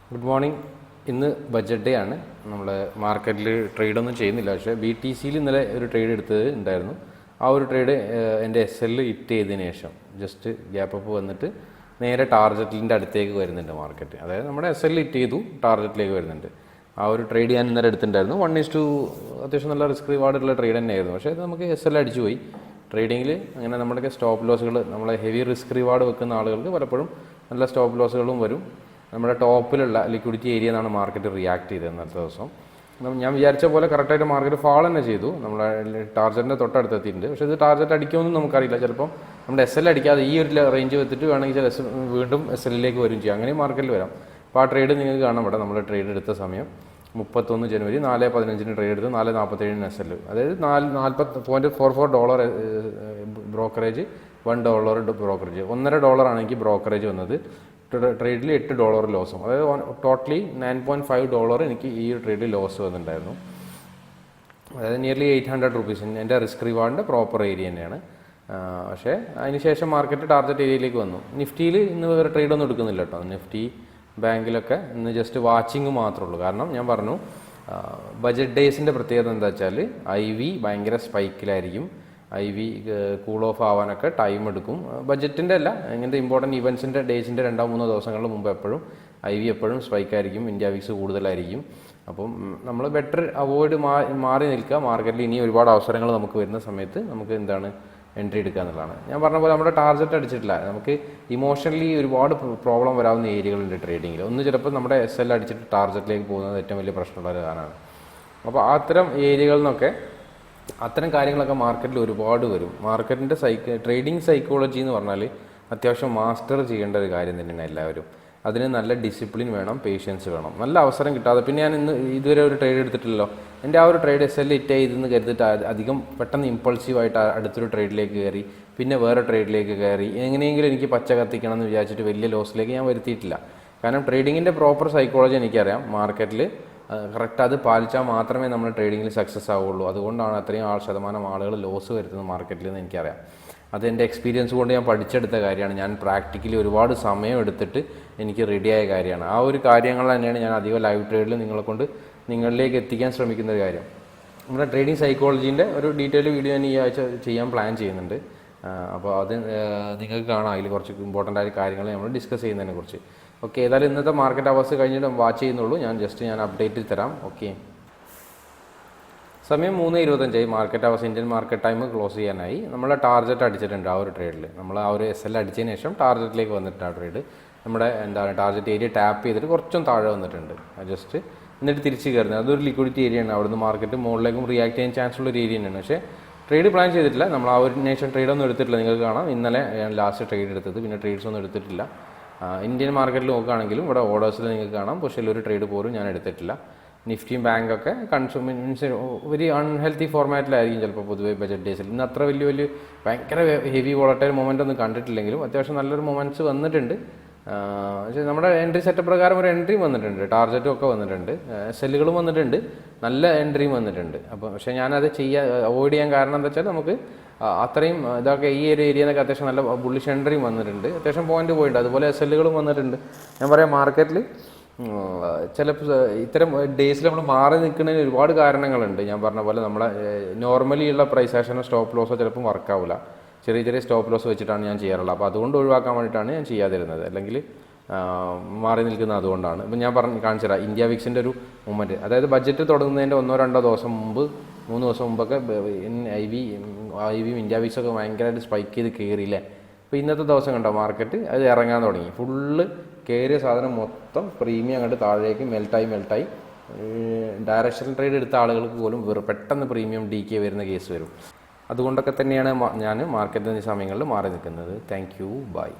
Good morning. ഇന്ന് budget day ആണ്. നമ്മൾ മാർക്കറ്റിൽ ട്രേഡൊന്നും ചെയ്യുന്നില്ല. പക്ഷേ BTCയിൽ ഇന്നലെ ഒരു ട്രേഡ് എടുത്തത് ഉണ്ടായിരുന്നു. ആ ഒരു ട്രേഡ് എൻ്റെ SL ഹിറ്റ് ചെയ്തതിന് ശേഷം ജസ്റ്റ് ഗ്യാപ്പ് അപ്പ് വന്നിട്ട് നേരെ ടാർഗറ്റിൻ്റെ അടുത്തേക്ക് വരുന്നുണ്ട് മാർക്കറ്റ്. അതായത് നമ്മുടെ SL ഹിറ്റ് ചെയ്തു, ടാർഗറ്റിലേക്ക് വരുന്നുണ്ട്. ആ ഒരു ട്രേഡ് ഞാൻ ഇന്നലെ എടുത്തിട്ടുണ്ടായിരുന്നു. 1:2 അത്യാവശ്യം നല്ല റിസ്ക് റിവാർഡുള്ള ട്രേഡ് തന്നെയായിരുന്നു. പക്ഷേ അത് നമുക്ക് SL അടിച്ചു പോയി. ട്രേഡിങ്ങിൽ അങ്ങനെ നമ്മുടെയൊക്കെ സ്റ്റോപ്പ് ലോസുകൾ, നമ്മളെ ഹെവി റിസ്ക് റിവാർഡ് വെക്കുന്ന ആളുകൾക്ക് പലപ്പോഴും നല്ല സ്റ്റോപ്പ് ലോസുകളും വരും. നമ്മുടെ ടോപ്പിലുള്ള ലിക്വിഡിറ്റി ഏരിയ എന്നാണ് മാർക്കറ്റ് റിയാക്ട് ചെയ്തത് ഇന്നത്തെ ദിവസം. ഞാൻ വിചാരിച്ച പോലെ കറക്റ്റായിട്ട് മാർക്കറ്റ് ഫാൾ തന്നെ ചെയ്തു. നമ്മളെ ടാർഗറ്റിൻ്റെ തൊട്ടടുത്തെത്തിയിട്ടുണ്ട്. പക്ഷേ ഇത് ടാർഗറ്റ് അടിക്കുമെന്നും നമുക്കറിയില്ല. ചിലപ്പം നമ്മുടെ SL അടിക്കാതെ ഈ ഒരു റേഞ്ച് വെച്ചിട്ട് വേണമെങ്കിൽ വീണ്ടും SLലേക്ക് വരും ചെയ്യും. അങ്ങനെ മാർക്കറ്റിൽ വരാം. അപ്പോൾ ആ ട്രേഡ് നിങ്ങൾക്ക് കാണാം. ഇവിടെ നമ്മൾ ട്രേഡ് എടുത്ത സമയം 31 ജനുവരി 4:15 ട്രേഡ് എടുത്ത് 4:47 SL, അതായത് $40.44 ബ്രോക്കറേജ്, $1 ബ്രോക്കറേജ്, $1.5 ആണെങ്കിൽ ബ്രോക്കറേജ് വന്നത്. ട്രേഡിൽ $8 ലോസും, അതായത് ടോട്ടലി $9.5 എനിക്ക് ഈ ട്രേഡിൽ ലോസ് വന്നിട്ടുണ്ടായിരുന്നു. അതായത് നിയർലി 800 rupees എൻ്റെ റിസ്ക് റിവാർഡിൻ്റെ പ്രോപ്പർ ഏരിയ തന്നെയാണ്. പക്ഷേ അതിനുശേഷം മാർക്കറ്റ് ടാർഗറ്റ് ഏരിയയിലേക്ക് വന്നു. നിഫ്റ്റിയിൽ ഇന്ന് വേറെ ട്രേഡൊന്നും എടുക്കുന്നില്ല കേട്ടോ. നിഫ്റ്റി ബാങ്കിലൊക്കെ ഇന്ന് ജസ്റ്റ് വാച്ചിങ് മാത്രമേ ഉള്ളൂ. കാരണം ഞാൻ പറഞ്ഞു, ബജറ്റ് ഡേയ്സിൻ്റെ പ്രത്യേകത എന്താ വെച്ചാൽ IV ഭയങ്കര സ്പൈക്കിലായിരിക്കും. IV കൂൾ ഓഫ് ആവാനൊക്കെ ടൈം എടുക്കും. ബഡ്ജറ്റിൻ്റെ അല്ല, ഇങ്ങനത്തെ ഇമ്പോർട്ടൻറ്റ് ഇവൻസിൻ്റെ ഡേയ്സിൻ്റെ 2-3 ദിവസങ്ങളുടെ മുമ്പ് എപ്പോഴും IV എപ്പോഴും സ്പൈക്കായിരിക്കും, ഇന്ത്യ വിക്സ് കൂടുതലായിരിക്കും. അപ്പം നമ്മൾ ബെറ്റർ അവോയ്ഡ് മാറി നിൽക്കുക. മാർക്കറ്റിൽ ഇനി ഒരുപാട് അവസരങ്ങൾ നമുക്ക് വരുന്ന സമയത്ത് നമുക്ക് എന്താണ് എൻട്രി എടുക്കുക എന്നുള്ളതാണ്. ഞാൻ പറഞ്ഞ പോലെ നമ്മുടെ ടാർഗറ്റ് അടിച്ചിട്ടില്ല. നമുക്ക് ഇമോഷണലി ഒരുപാട് പ്രോബ്ലം വരാവുന്ന ഏരിയകളുണ്ട് ട്രേഡിങ്ങിൽ. ഒന്ന് ചിലപ്പോൾ നമ്മുടെ SL അടിച്ചിട്ട് ടാർഗറ്റിലേക്ക് പോകുന്നത് ഏറ്റവും വലിയ പ്രശ്നമുള്ള ഒരു കാരണമാണ്. അപ്പോൾ അത്തരം ഏരിയകളിൽ നിന്നൊക്കെ അത്തരം കാര്യങ്ങളൊക്കെ മാർക്കറ്റിൽ ഒരുപാട് വരും. മാർക്കറ്റിൻ്റെ ട്രേഡിംഗ് സൈക്കോളജി എന്ന് പറഞ്ഞാൽ അത്യാവശ്യം മാസ്റ്റർ ചെയ്യേണ്ട ഒരു കാര്യം തന്നെയാണ് എല്ലാവരും. അതിന് നല്ല ഡിസിപ്ലിൻ വേണം, പേഷ്യൻസ് വേണം. നല്ല അവസരം കിട്ടാതെ പിന്നെ ഞാൻ ഇതുവരെ ഒരു ട്രേഡ് എടുത്തിട്ടില്ലല്ലോ. എൻ്റെ ആ ഒരു ട്രേഡ് SL ഹിറ്റ് ചെയ്തെന്ന് കരുതിയിട്ട് അധികം പെട്ടെന്ന് ഇമ്പൾസീവായിട്ട് അടുത്തൊരു ട്രേഡിലേക്ക് കയറി, പിന്നെ വേറെ ട്രേഡിലേക്ക് കയറി, എങ്ങനെയെങ്കിലും എനിക്ക് പച്ച കത്തിക്കണം എന്ന് വിചാരിച്ചിട്ട് വലിയ ലോസിലേക്ക് ഞാൻ വരുത്തിയിട്ടില്ല. കാരണം ട്രേഡിങ്ങിൻ്റെ പ്രോപ്പർ സൈക്കോളജി എനിക്കറിയാം. മാർക്കറ്റിൽ കറക്റ്റ് അത് പാലിച്ചാൽ മാത്രമേ നമ്മൾ ട്രേഡിങ്ങിൽ സക്സസ് ആവുള്ളൂ. അതുകൊണ്ടാണ് അത്രയും ശതമാനം ആളുകൾ ലോസ് വരുത്തുന്നത് മാർക്കറ്റിൽ എന്ന് എനിക്കറിയാം. അതെൻ്റെ എക്സ്പീരിയൻസ് കൊണ്ട് ഞാൻ പഠിച്ചെടുത്ത കാര്യമാണ്. ഞാൻ പ്രാക്ടിക്കലി ഒരുപാട് സമയം എടുത്തിട്ട് എനിക്ക് റെഡിയായ കാര്യമാണ്. ആ ഒരു കാര്യങ്ങൾ തന്നെയാണ് ഞാൻ അധികം ലൈവ് ട്രേഡിൽ നിങ്ങളിലേക്ക് എത്തിക്കാൻ ശ്രമിക്കുന്ന ഒരു കാര്യം. നമ്മുടെ ട്രേഡിംഗ് സൈക്കോളജീൻ്റെ ഒരു ഡീറ്റെയിൽഡ് വീഡിയോ ഞാൻ ഈ ആഴ്ച ചെയ്യാൻ പ്ലാൻ ചെയ്യുന്നുണ്ട്. അപ്പോൾ അത് നിങ്ങൾക്ക് കാണാം. അതിൽ കുറച്ച് ഇമ്പോർട്ടൻ്റ് ആയ കാര്യങ്ങൾ നമ്മൾ ഡിസ്കസ് ചെയ്യുന്നതിനെ കുറിച്ച്. ഓക്കെ, ഏതായാലും ഇന്നത്തെ മാർക്കറ്റ് അവേഴ്സ് കഴിഞ്ഞിട്ട് വാച്ച് ചെയ്യുന്നുള്ളൂ. ഞാൻ അപ്ഡേറ്റ് തരാം. ഓക്കെ, സമയം 3:25 market hours. Indian market time close ചെയ്യാനായി. നമ്മളെ ടാർഗറ്റ് അടിച്ചിട്ടുണ്ട് ആ ഒരു ട്രേഡിൽ. നമ്മൾ ആ ഒരു SL അടിച്ചതിന് ശേഷം ടാർഗറ്റിലേക്ക് വന്നിട്ടുണ്ട് ആ ട്രേഡ്. നമ്മുടെ ടാർഗറ്റ് ഏരിയ ടാപ്പ് ചെയ്തിട്ട് കുറച്ചും താഴെ വന്നിട്ടുണ്ട്. ജസ്റ്റ് എന്നിട്ട് തിരിച്ച് കയറുന്നത്. അതൊരു ലിക്വിഡിറ്റി ഏരിയയാണ്. അവിടുന്ന് മാർക്കറ്റ് മുകളിലേക്കും റിയാക്ട് ചെയ്യാൻ ചാൻസ് ഉള്ള ഒരു ഏരിയ തന്നെയാണ്. പക്ഷേ ട്രേഡ് പ്ലാൻ ചെയ്തിട്ടില്ല. നമ്മൾ ആ ഒരു നേഷൻ ട്രേഡൊന്നും എടുത്തിട്ടില്ല. നിങ്ങൾക്ക് കാണാം, ഇന്നലെ ഞാൻ ലാസ്റ്റ് ട്രേഡ് എടുത്തത്. പിന്നെ ട്രേഡ്സ് ഒന്നും എടുത്തിട്ടില്ല. ഇന്ത്യൻ മാർക്കറ്റിൽ നോക്കുകയാണെങ്കിലും ഇവിടെ ഓർഡേഴ്സിൽ നിങ്ങൾക്ക് കാണാം. പക്ഷേ ഒരു ട്രേഡ് പോലും ഞാൻ എടുത്തിട്ടില്ല. നിഫ്റ്റിയും ബാങ്കൊക്കെ മീൻസ് ഒരു അൺഹെൽത്തി ഫോർമാറ്റിലായിരിക്കും ചിലപ്പോൾ പൊതുവെ ബജറ്റ് ഡേയ്സിൽ. ഇന്ന് അത്ര വലിയ ഭയങ്കര ഹെവി വോളറ്റൈൽ മൊമെൻ്റ് ഒന്നും കണ്ടിട്ടില്ലെങ്കിലും അത്യാവശ്യം നല്ലൊരു മൊമെൻറ്റ്സ് വന്നിട്ടുണ്ട്. പക്ഷേ നമ്മുടെ എൻട്രി സെറ്റപ്പ് പ്രകാരം ഒരു എൻട്രിയും വന്നിട്ടുണ്ട്, ടാർഗറ്റും ഒക്കെ വന്നിട്ടുണ്ട്, സെല്ലുകളും വന്നിട്ടുണ്ട്, നല്ല എൻട്രിയും വന്നിട്ടുണ്ട്. അപ്പോൾ പക്ഷേ ഞാനത് അവോയ്ഡ് ചെയ്യാൻ കാരണം എന്താ വെച്ചാൽ നമുക്ക് അത്രയും ഇതൊക്കെ ഈ ഒരു ഏരിയ എന്നൊക്കെ അത്യാവശ്യം നല്ല ബുള്ളിഷ് എൻട്രിയും വന്നിട്ടുണ്ട്, അത്യാവശ്യം പോയിന്റ് പോയിട്ടുണ്ട്. അതുപോലെ സെല്ലുകളും വന്നിട്ടുണ്ട്. ഞാൻ പറയാം, മാർക്കറ്റിൽ ചിലപ്പോൾ ഇത്തരം ഡേയ്സിൽ നമ്മൾ മാറി നിൽക്കുന്നതിന് ഒരുപാട് കാരണങ്ങളുണ്ട്. ഞാൻ പറഞ്ഞ പോലെ നമ്മളെ നോർമലി ഉള്ള പ്രൈസ് ആക്ഷനോ സ്റ്റോപ്പ് ലോസോ ചിലപ്പോൾ വർക്കാവില്ല. ചെറിയ സ്റ്റോപ്പ് ലോസ് വെച്ചിട്ടാണ് ഞാൻ ചെയ്യാറുള്ളത്. അപ്പോൾ അതുകൊണ്ട് ഒഴിവാക്കാൻ വേണ്ടിയിട്ടാണ് ഞാൻ ചെയ്യാതിരുന്നത്. അല്ലെങ്കിൽ മാറി നിൽക്കുന്നത് അതുകൊണ്ടാണ്. ഇപ്പം ഞാൻ കാണിച്ചു തരാം ഇന്ത്യ വിക്സിൻ്റെ ഒരു മൂവ്മെൻറ്റ്. അതായത് ബഡ്ജറ്റ് തുടങ്ങുന്നതിൻ്റെ 1-2 ദിവസം മുമ്പ്, 3 ദിവസം മുമ്പൊക്കെ IV ഇന്ത്യ വിക്സൊക്കെ ഭയങ്കരമായിട്ട് സ്പൈക്ക് ചെയ്ത് കയറിയില്ലേ. അപ്പോൾ ഇന്നത്തെ ദിവസം കണ്ടോ മാർക്കറ്റ് അത് ഇറങ്ങാൻ തുടങ്ങി. ഫുള്ള് കയറിയ സാധനം മൊത്തം പ്രീമിയം അങ്ങോട്ട് താഴേക്ക് മെൽട്ടായി ഡയറക്ഷണൽ ട്രേഡ് എടുത്ത ആളുകൾക്ക് പോലും പെട്ടെന്ന് പ്രീമിയം DK വരുന്ന കേസ് വരും. അതുകൊണ്ടൊക്കെ തന്നെയാണ് ഞാൻ മാർക്കറ്റിൻ്റെ സമയങ്ങളിൽ മാറി നിൽക്കുന്നത്. Thank you, by.